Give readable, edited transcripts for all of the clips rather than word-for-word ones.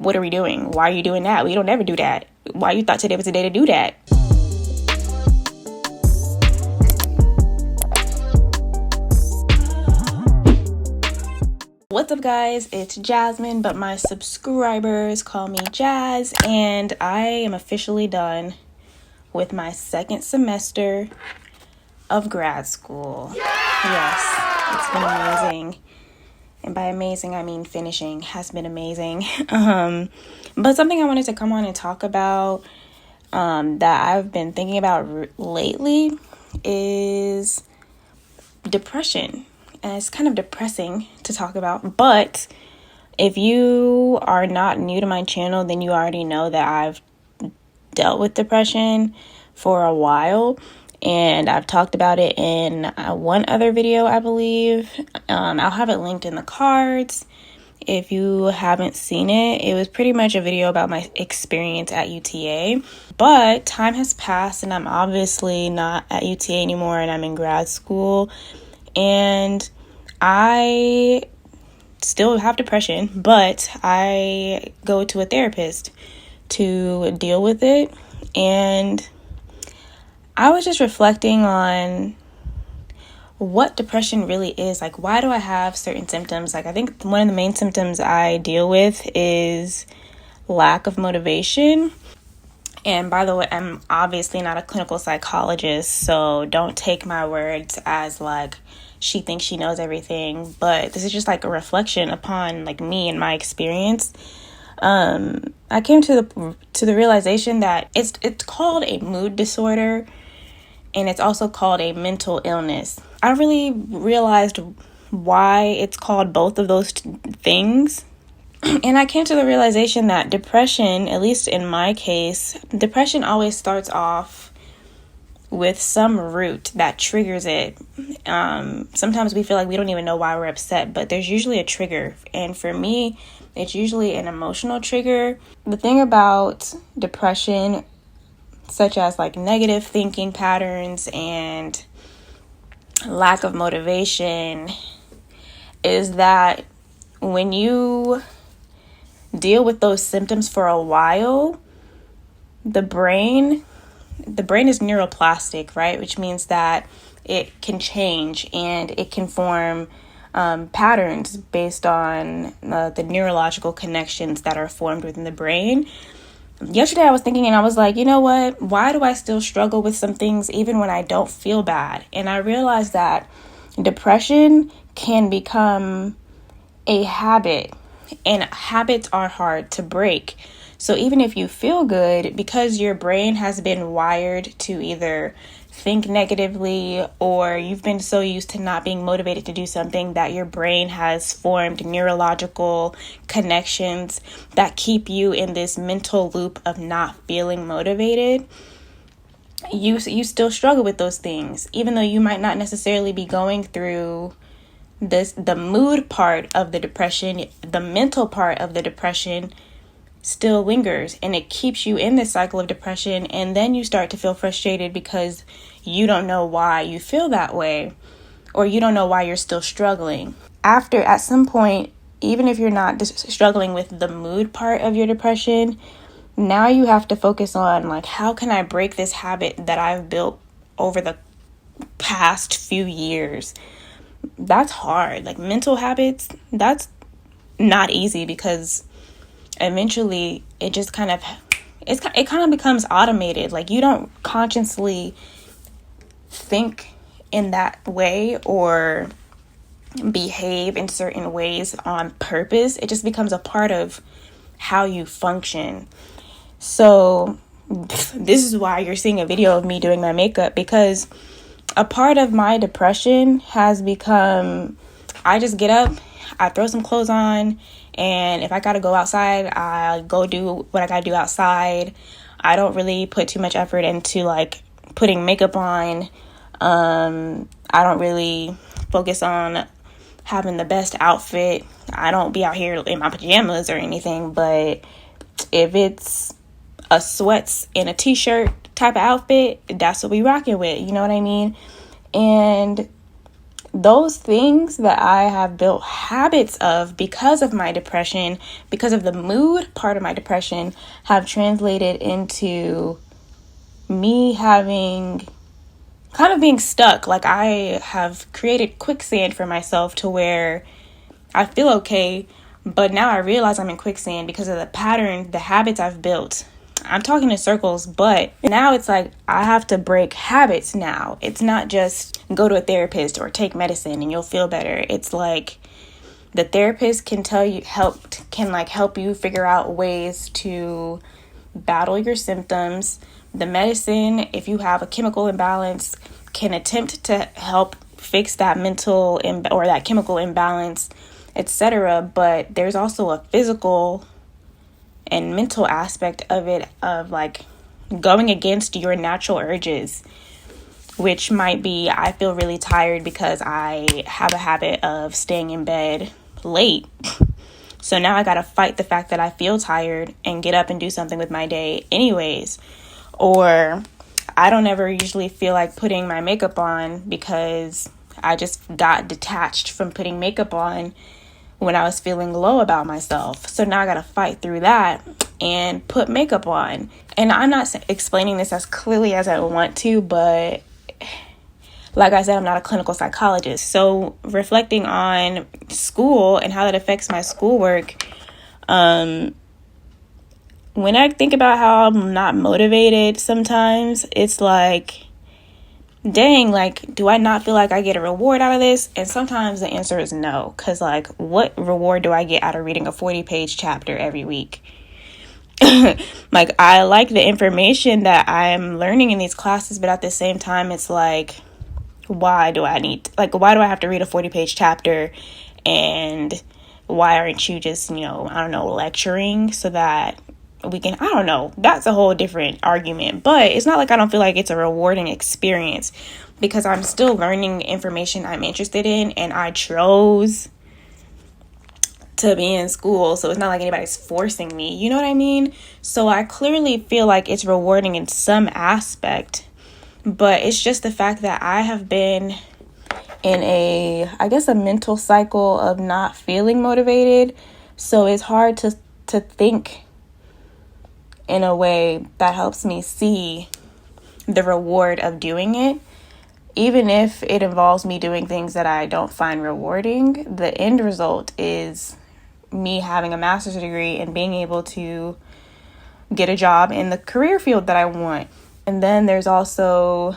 what are we doing? Why are you doing that? We don't ever do that. Why you thought today was the day to do that? What's up, guys? It's Jasmine, but my subscribers call me Jazz, and I am officially done with my second semester of grad school. Yes, it's been amazing. And by amazing, I mean finishing has been amazing. But something I wanted to come on and talk about that I've been thinking about lately is depression. And it's kind of depressing to talk about. But if you are not new to my channel, then you already know that I've dealt with depression for a while. And I've talked about it in one other video, I believe. I'll have it linked in the cards if you haven't seen it. It was pretty much a video about my experience at UTA. But time has passed and I'm obviously not at UTA anymore and I'm in grad school. And I still have depression, but I go to a therapist to deal with it. And I was just reflecting on what depression really is. Like, why do I have certain symptoms? Like, I think one of the main symptoms I deal with is lack of motivation. And by the way, I'm obviously not a clinical psychologist, so don't take my words as like she thinks she knows everything. But this is just like a reflection upon like me and my experience. I came to the realization that it's called a mood disorder. And it's also called a mental illness. I really realized why it's called both of those things. And I came to the realization that depression, at least in my case, depression always starts off with some root that triggers it. Sometimes we feel like we don't even know why we're upset, but there's usually a trigger. And for me, it's usually an emotional trigger. The thing about depression, such as like negative thinking patterns and lack of motivation, is that when you deal with those symptoms for a while, the brain is neuroplastic, right? Which means that it can change and it can form patterns based on the neurological connections that are formed within the brain. Yesterday I was thinking and I was like, you know what? Why do I still struggle with some things even when I don't feel bad? And I realized that depression can become a habit, and habits are hard to break. So even if you feel good, because your brain has been wired to either think negatively or you've been so used to not being motivated to do something that your brain has formed neurological connections that keep you in this mental loop of not feeling motivated, you still struggle with those things, even though you might not necessarily be going through the mood part of the depression. The mental part of the depression still lingers and it keeps you in this cycle of depression, and then you start to feel frustrated because you don't know why you feel that way, or you don't know why you're still struggling. At some point, even if you're not struggling with the mood part of your depression, now you have to focus on like, how can I break this habit that I've built over the past few years? That's hard. Like, mental habits, that's not easy, because eventually it just kind of becomes automated. Like, you don't consciously think in that way or behave in certain ways on purpose. It just becomes a part of how you function. So this is why you're seeing a video of me doing my makeup, because a part of my depression has become, I just get up, I throw some clothes on, and if I gotta go outside, I go do what I gotta do outside. I don't really put too much effort into like putting makeup on. I don't really focus on having the best outfit. I don't be out here in my pajamas or anything, but if it's a sweats and a t-shirt type of outfit, that's what we rocking with, you know what I mean? And those things that I have built habits of because of my depression, because of the mood part of my depression, have translated into me having kind of being stuck. Like, I have created quicksand for myself to where I feel okay, but now I realize I'm in quicksand because of the pattern, the habits I've built. I'm talking in circles, but now it's like I have to break habits now. It's not just go to a therapist or take medicine and you'll feel better. It's like the therapist can help you figure out ways to battle your symptoms. The medicine, if you have a chemical imbalance, can attempt to help fix that mental or that chemical imbalance, etc. But there's also a physical and mental aspect of it, of like going against your natural urges, which might be I feel really tired because I have a habit of staying in bed late. So now I gotta fight the fact that I feel tired and get up and do something with my day anyways. Or I don't ever usually feel like putting my makeup on because I just got detached from putting makeup on when I was feeling low about myself. So now I gotta fight through that and put makeup on. And I'm not explaining this as clearly as I want to, but like I said, I'm not a clinical psychologist. So reflecting on school and how that affects my schoolwork, when I think about how I'm not motivated sometimes, it's like, dang, like, do I not feel like I get a reward out of this? And sometimes the answer is no, because like, what reward do I get out of reading a 40-page chapter every week? Like, I like the information that I'm learning in these classes, but at the same time, it's like, why do I have to read a 40-page chapter? And why aren't you just, lecturing so that we can, I don't know. That's a whole different argument. But it's not like I don't feel like it's a rewarding experience, because I'm still learning information I'm interested in, and I chose to be in school. So it's not like anybody's forcing me. You know what I mean? So I clearly feel like it's rewarding in some aspect. But it's just the fact that I have been in a mental cycle of not feeling motivated. So it's hard to think in a way that helps me see the reward of doing it. Even if it involves me doing things that I don't find rewarding, the end result is me having a master's degree and being able to get a job in the career field that I want. And then there's also,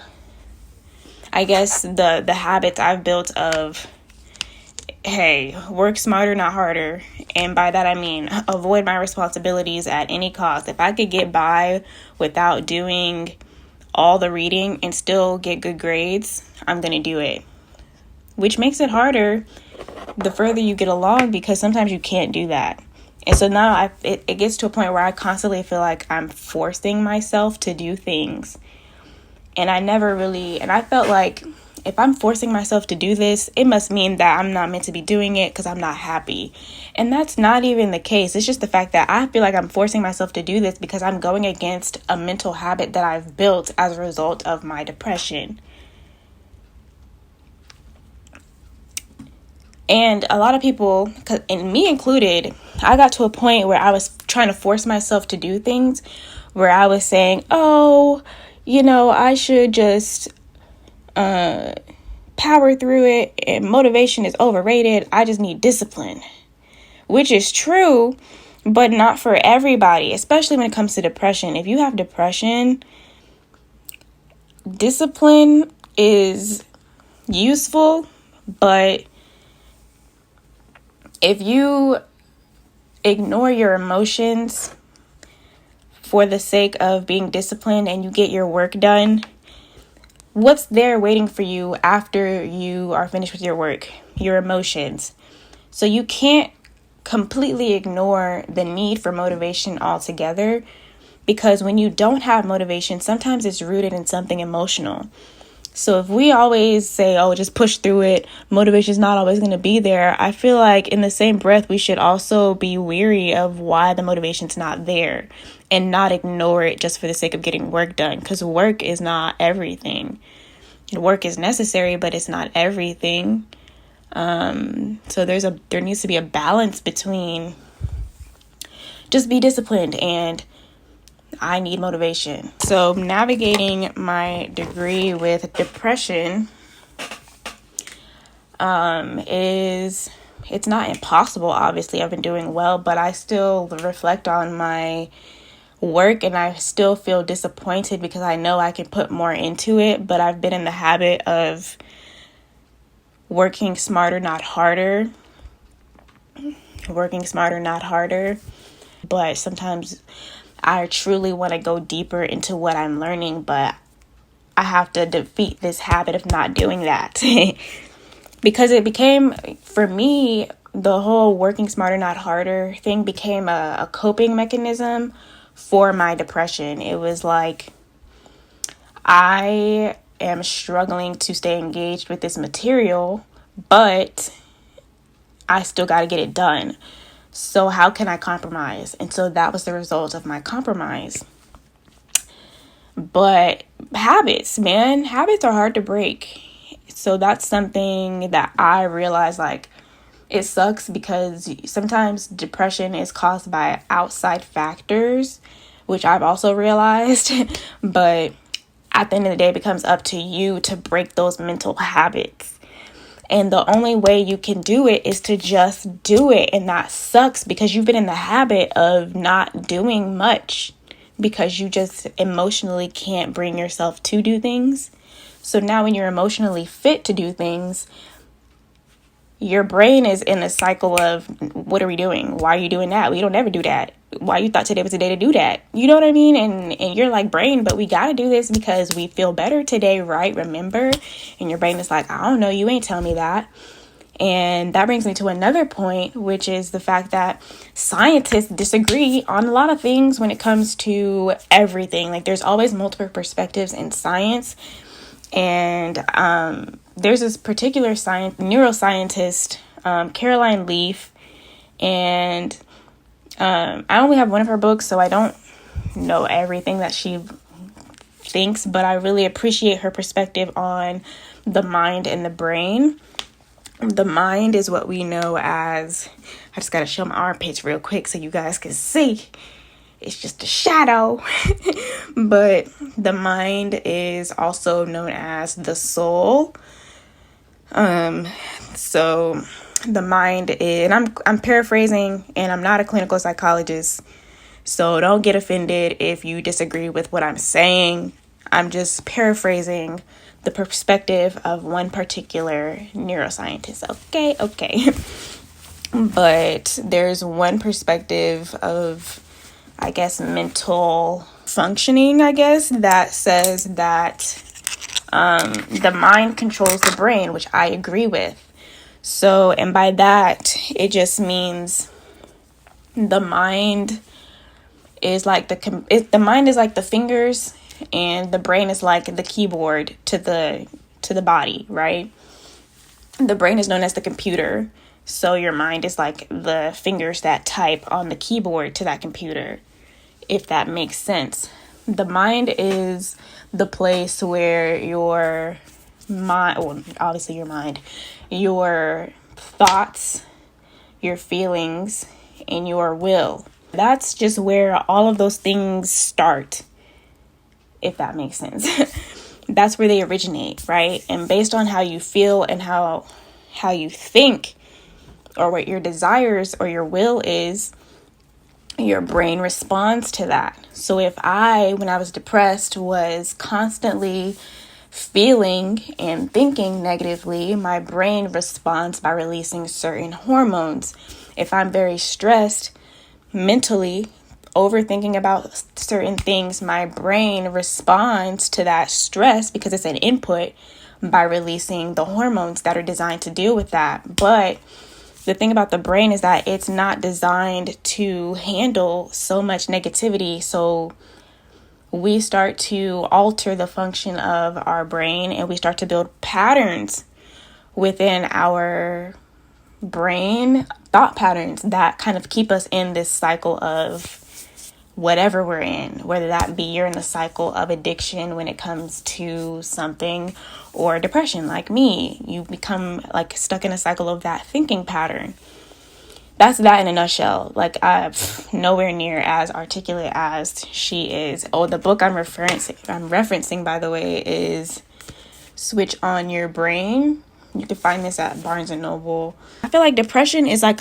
I guess, the habits I've built of, hey, work smarter, not harder. And by that I mean avoid my responsibilities at any cost. If I could get by without doing all the reading and still get good grades, I'm going to do it. Which makes it harder the further you get along, because sometimes you can't do that. And so now it gets to a point where I constantly feel like I'm forcing myself to do things. And I felt like if I'm forcing myself to do this, it must mean that I'm not meant to be doing it because I'm not happy. And that's not even the case. It's just the fact that I feel like I'm forcing myself to do this because I'm going against a mental habit that I've built as a result of my depression. And a lot of people, and me included, I got to a point where I was trying to force myself to do things where I was saying, I should just power through it, and motivation is overrated. I just need discipline, which is true, but not for everybody, especially when it comes to depression. If you have depression, discipline is useful, but if you ignore your emotions for the sake of being disciplined and you get your work done, what's there waiting for you after you are finished with your work? Your emotions. So you can't completely ignore the need for motivation altogether, because when you don't have motivation, sometimes it's rooted in something emotional. So if we always say, just push through it, motivation is not always going to be there, I feel like in the same breath, we should also be weary of why the motivation's not there and not ignore it just for the sake of getting work done, because work is not everything. work is necessary, but it's not everything. So there needs to be a balance between just be disciplined and I need motivation. So navigating my degree with depression it's not impossible. Obviously, I've been doing well, but I still reflect on my work and I still feel disappointed because I know I can put more into it, but I've been in the habit of working smarter, not harder. But sometimes I truly want to go deeper into what I'm learning, but I have to defeat this habit of not doing that. Because it became, for me, the whole working smarter, not harder thing became a coping mechanism for my depression. It was like, I am struggling to stay engaged with this material, but I still got to get it done. So how can I compromise? And so that was the result of my compromise. But habits are hard to break. So that's something that I realized, like, it sucks because sometimes depression is caused by outside factors, which I've also realized. But at the end of the day, it becomes up to you to break those mental habits. And the only way you can do it is to just do it. And that sucks because you've been in the habit of not doing much because you just emotionally can't bring yourself to do things. So now when you're emotionally fit to do things, your brain is in a cycle of, what are we doing? Why are you doing that? We don't ever do that. Why you thought today was a day to do that? You know what I mean? And you're like, brain, but we got to do this because we feel better today, right? Remember? And your brain is like, I don't know. You ain't tell me that. And that brings me to another point, which is the fact that scientists disagree on a lot of things when it comes to everything. Like, there's always multiple perspectives in science. And there's this particular neuroscientist, Caroline Leaf, and I only have one of her books, so I don't know everything that she thinks, but I really appreciate her perspective on the mind and the brain. The mind is what we know as, I just got to show my armpits real quick so you guys can see. It's just a shadow. But the mind is also known as the soul. So the mind is, and I'm paraphrasing, and I'm not a clinical psychologist, so don't get offended if you disagree with what I'm saying. I'm just paraphrasing the perspective of one particular neuroscientist. Okay. But there's one perspective of, I guess, mental functioning, that says that the mind controls the brain, which I agree with. So, and by that, it just means the mind is like the mind is like the fingers, and the brain is like the keyboard to the body, right? The brain is known as the computer. So your mind is like the fingers that type on the keyboard to that computer, if that makes sense. The mind is the place where your mind, well, obviously your mind, your thoughts, your feelings, and your will. That's just where all of those things start, if that makes sense. That's where they originate, right? And based on how you feel and how you think, or what your desires or your will is, your brain responds to that. So if when I was depressed, was constantly feeling and thinking negatively, my brain responds by releasing certain hormones. If I'm very stressed mentally, overthinking about certain things, my brain responds to that stress because it's an input by releasing the hormones that are designed to deal with that. But the thing about the brain is that it's not designed to handle so much negativity. So we start to alter the function of our brain, and we start to build patterns within our brain, thought patterns that kind of keep us in this cycle of whatever we're in, whether that be you're in the cycle of addiction when it comes to something, or depression like me. You become like stuck in a cycle of that thinking pattern. That's that in a nutshell. Like, I'm nowhere near as articulate as she is. Oh, the book I'm referencing, by the way, is Switch On Your Brain. You can find this at Barnes and Noble. I feel like depression is like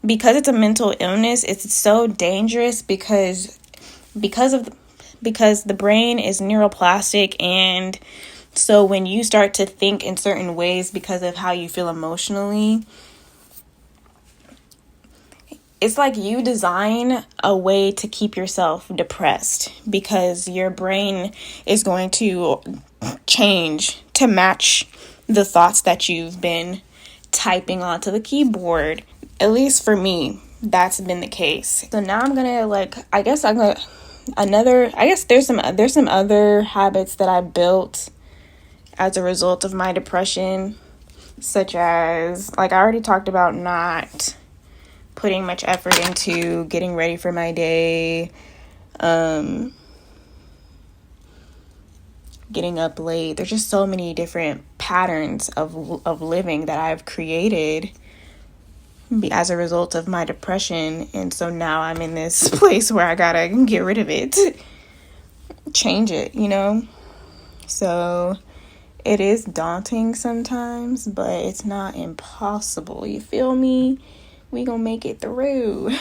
because it's a mental illness, it's so dangerous because the brain is neuroplastic, and so when you start to think in certain ways because of how you feel emotionally, it's like you design a way to keep yourself depressed because your brain is going to change to match the thoughts that you've been typing onto the keyboard. At least for me, that's been the case. So now I'm gonna there's some other habits that I built as a result of my depression, such as, like, I already talked about not putting much effort into getting ready for my day, getting up late. There's just so many different patterns of living that I've created as a result of my depression. And so now I'm in this place where I gotta get rid of it, change it, So it is daunting sometimes, but it's not impossible. You feel me? We gonna make it through.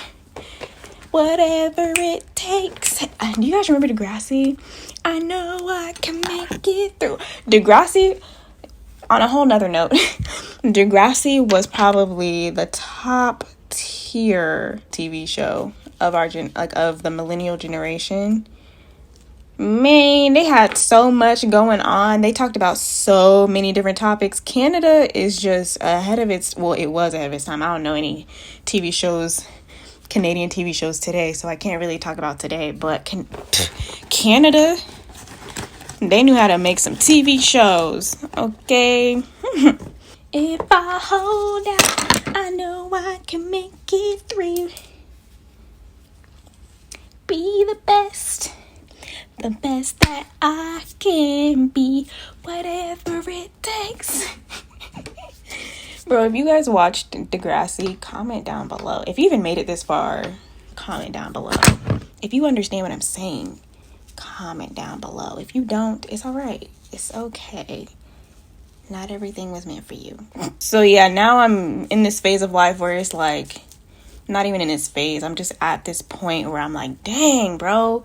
Whatever it takes. Do you guys remember Degrassi? I know I can make it through. Degrassi, on a whole nother note, Degrassi was probably the top tier TV show of of the millennial generation. Man, they had so much going on. They talked about so many different topics. Canada is just it was ahead of its time. I don't know any Canadian TV shows today, so I can't really talk about today. But Canada, they knew how to make some TV shows, okay? If I hold out, I know I can make it through. Be the best that I can be, whatever it takes. Bro, if you guys watched Degrassi, comment down below. If you even made it this far, comment down below. If you understand what I'm saying, comment down below. If you don't, it's all right. It's okay. Not everything was meant for you. So yeah, now I'm in this phase of life where it's like, not even in this phase, I'm just at this point where I'm like, dang, bro,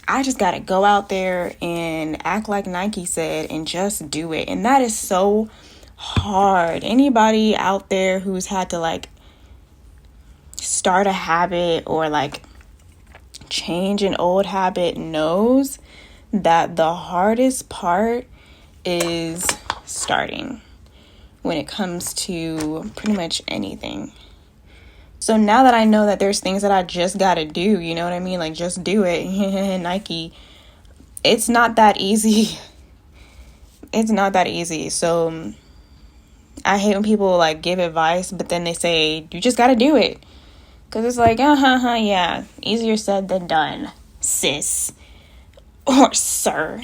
I just gotta go out there and act like Nike said and just do it. And that is so hard. Anybody out there who's had to like start a habit or like change an old habit knows that the hardest part is starting when it comes to pretty much anything. So now that I know that there's things that I just gotta do, you know what I mean? Like, just do it. Nike. It's not that easy. It's not that easy. So I hate when people like give advice, but then they say, you just gotta do it. Because it's like, yeah. Easier said than done, sis. Or sir.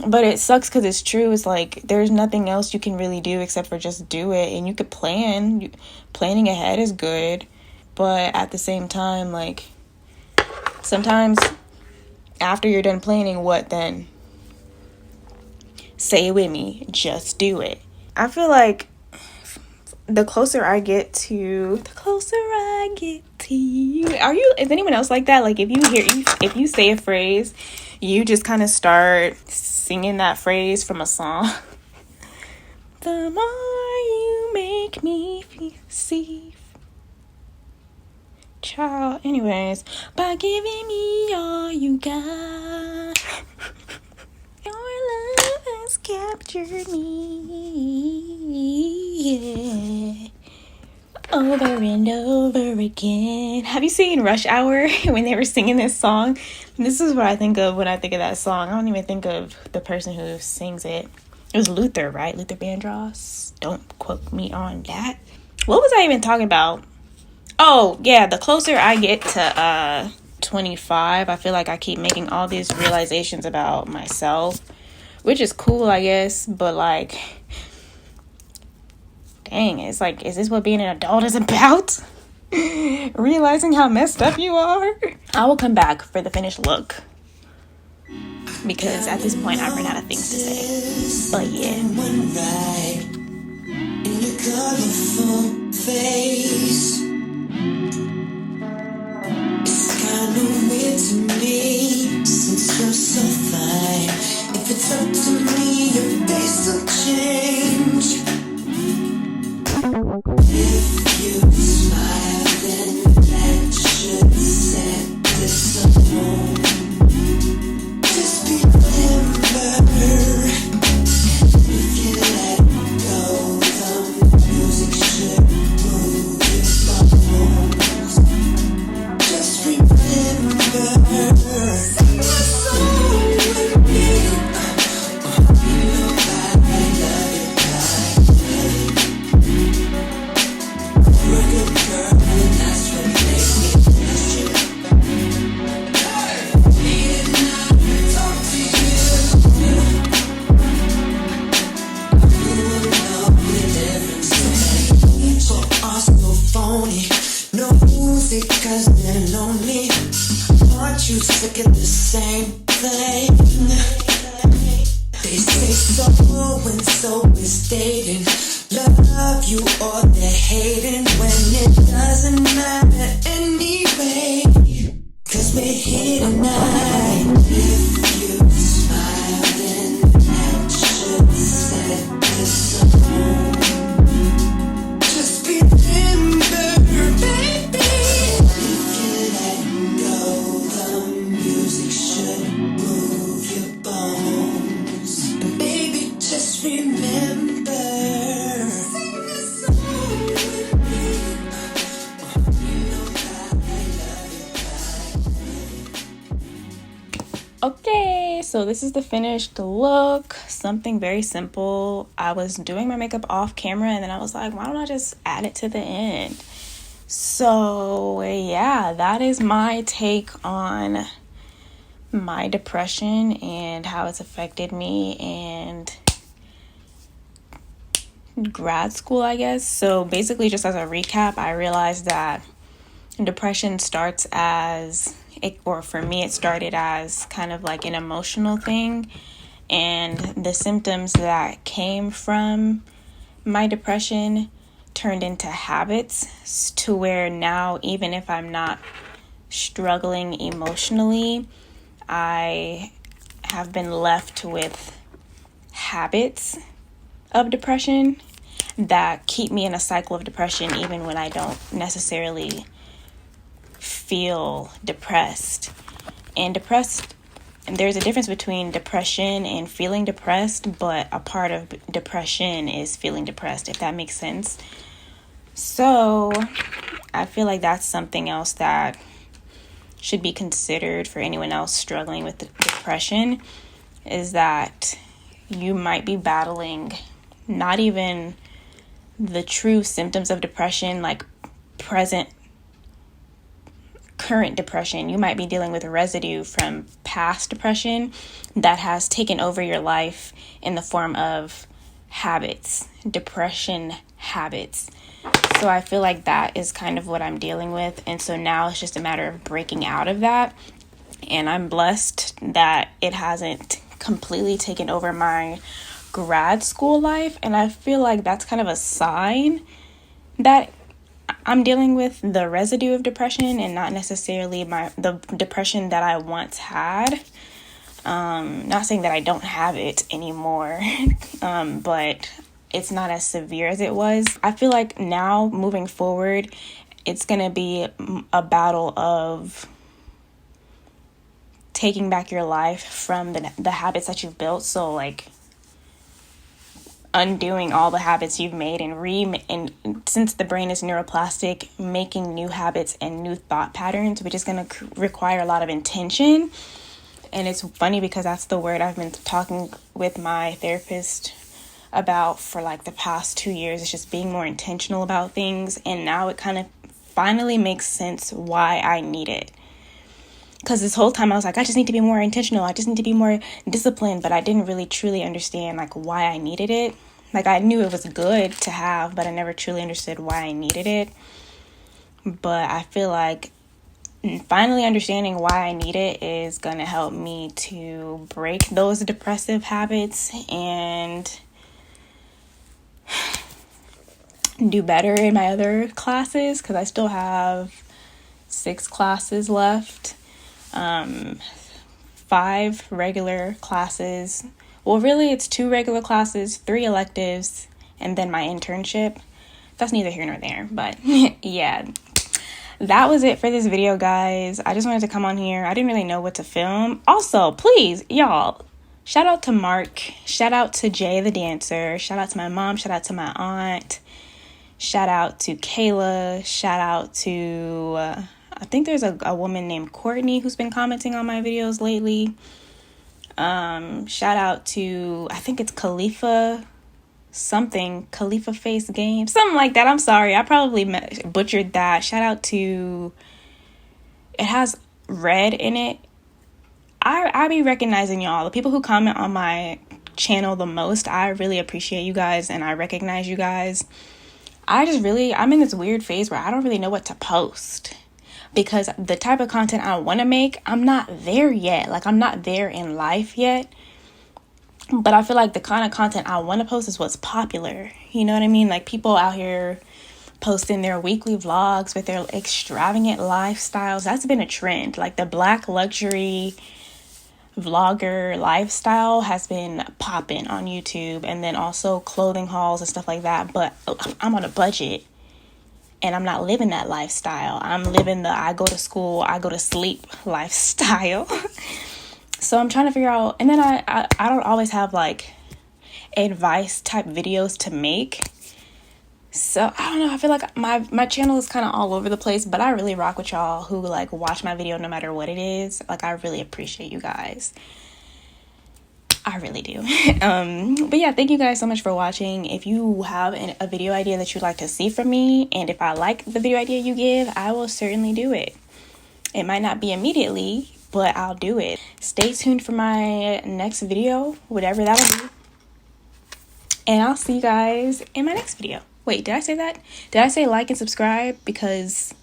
But it sucks because it's true. It's like there's nothing else you can really do except for just do it. And you could plan. Planning ahead is good. But at the same time, like, sometimes after you're done planning, what then? Say it with me. Just do it. I feel like the closer I get to you. Is anyone else like that? Like, if you say a phrase, you just kind of start singing that phrase from a song. The more you make me feel safe, child. Anyways, by giving me all you got, your love has captured me, yeah. Over and over again. Have you seen Rush Hour when they were singing this song? This is what I think of when I think of that song. I don't even think of the person who sings it. It was Luther, right? Luther Vandross. Don't quote me on that. What was I even talking about? Oh, yeah, the closer I get to 25, I feel like I keep making all these realizations about myself, which is cool, I guess, but like, dang, it's like, is this what being an adult is about? Realizing how messed up you are? I will come back for the finished look, because at this point I've run out of things to say. But yeah. In your colorful face, it's kind of weird to me, since you're so fine. If it's up to me, your face will change. If you smile, then that should set this alone. Just remember, if you let go, the music should move your bones. Just remember, sing the song with me. You know that I love it. You're a good girl, and that's what makes me trust you. Need not talk to you. You will know the difference. People are so phony. No music 'cause they're lonely. Aren't you sick of the same thing? They say so and so is dating. Love you or they're hating, when it doesn't matter anyway. 'Cause we're here tonight. If you smile, then that should set this alone. Just remember, baby, if you let go, the music should move your bones. And baby, just remember. Okay, so this is the finished look. Something very simple. I was doing my makeup off camera and then I was like, why don't I just add it to the end? So yeah, that is my take on my depression and how it's affected me and grad school, I guess. So basically, just as a recap, I realized that depression starts as for me, it started as kind of like an emotional thing, and the symptoms that came from my depression turned into habits, to where now, even if I'm not struggling emotionally, I have been left with habits of depression that keep me in a cycle of depression even when I don't necessarily feel depressed. And there's a difference between depression and feeling depressed, but a part of depression is feeling depressed, if that makes sense. So I feel like that's something else that should be considered for anyone else struggling with depression, is that you might be battling not even the true symptoms of depression, like current depression. You might be dealing with a residue from past depression that has taken over your life in the form of habits, depression habits. So I feel like that is kind of what I'm dealing with. And so now it's just a matter of breaking out of that. And I'm blessed that it hasn't completely taken over my grad school life. And I feel like that's kind of a sign that I'm dealing with the residue of depression and not necessarily the depression that I once had. Not saying that I don't have it anymore, but it's not as severe as it was. I feel like now, moving forward, it's going to be a battle of taking back your life from the habits that you've built. So like undoing all the habits you've made and since the brain is neuroplastic, making new habits and new thought patterns, which is going to require a lot of intention. And it's funny because that's the word I've been talking with my therapist about for like the past 2 years. It's just being more intentional about things. And now it kind of finally makes sense why I need it. Because this whole time I was like, I just need to be more intentional. I just need to be more disciplined. But I didn't really truly understand like why I needed it. Like I knew it was good to have, but I never truly understood why I needed it. But I feel like finally understanding why I need it is going to help me to break those depressive habits and do better in my other classes, because I still have 6 classes left, 5 regular classes. Well, really it's 2 regular classes, 3 electives, and then my internship. That's neither here nor there, but yeah, that was it for this video, guys. I just wanted to come on here. I didn't really know what to film. Also, please, y'all, shout out to Mark, shout out to Jay the dancer, shout out to my mom, shout out to my aunt, shout out to Kayla, shout out to, I think there's a woman named Courtney who's been commenting on my videos lately. Shout out to, I think it's Khalifa Face Game, something like that. I'm sorry, I probably butchered that. Shout out to, it has red in it. I be recognizing y'all, the people who comment on my channel the most. I really appreciate you guys and I recognize you guys. I'm in this weird phase where I don't really know what to post, because the type of content I want to make, I'm not there yet. Like, I'm not there in life yet. But I feel like the kind of content I want to post is what's popular. You know what I mean? Like, people out here posting their weekly vlogs with their extravagant lifestyles. That's been a trend. Like, the Black luxury vlogger lifestyle has been popping on YouTube. And then also clothing hauls and stuff like that. But I'm on a budget. And I'm not living that lifestyle. I'm living the I go to school, I go to sleep lifestyle. So I'm trying to figure out, and then I don't always have like advice type videos to make. So I don't know, I feel like my channel is kind of all over the place, but I really rock with y'all who like watch my video no matter what it is. Like, I really appreciate you guys. I really do. But yeah, thank you guys so much for watching. If you have a video idea that you'd like to see from me, and if I like the video idea you give, I will certainly do it. It might not be immediately, but I'll do it. Stay tuned for my next video, whatever that will be. And I'll see you guys in my next video. Wait, did I say that? Did I say like and subscribe? Because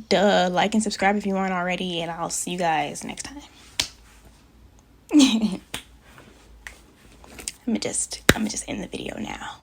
duh, like and subscribe if you aren't already, and I'll see you guys next time. I'm gonna just end the video now.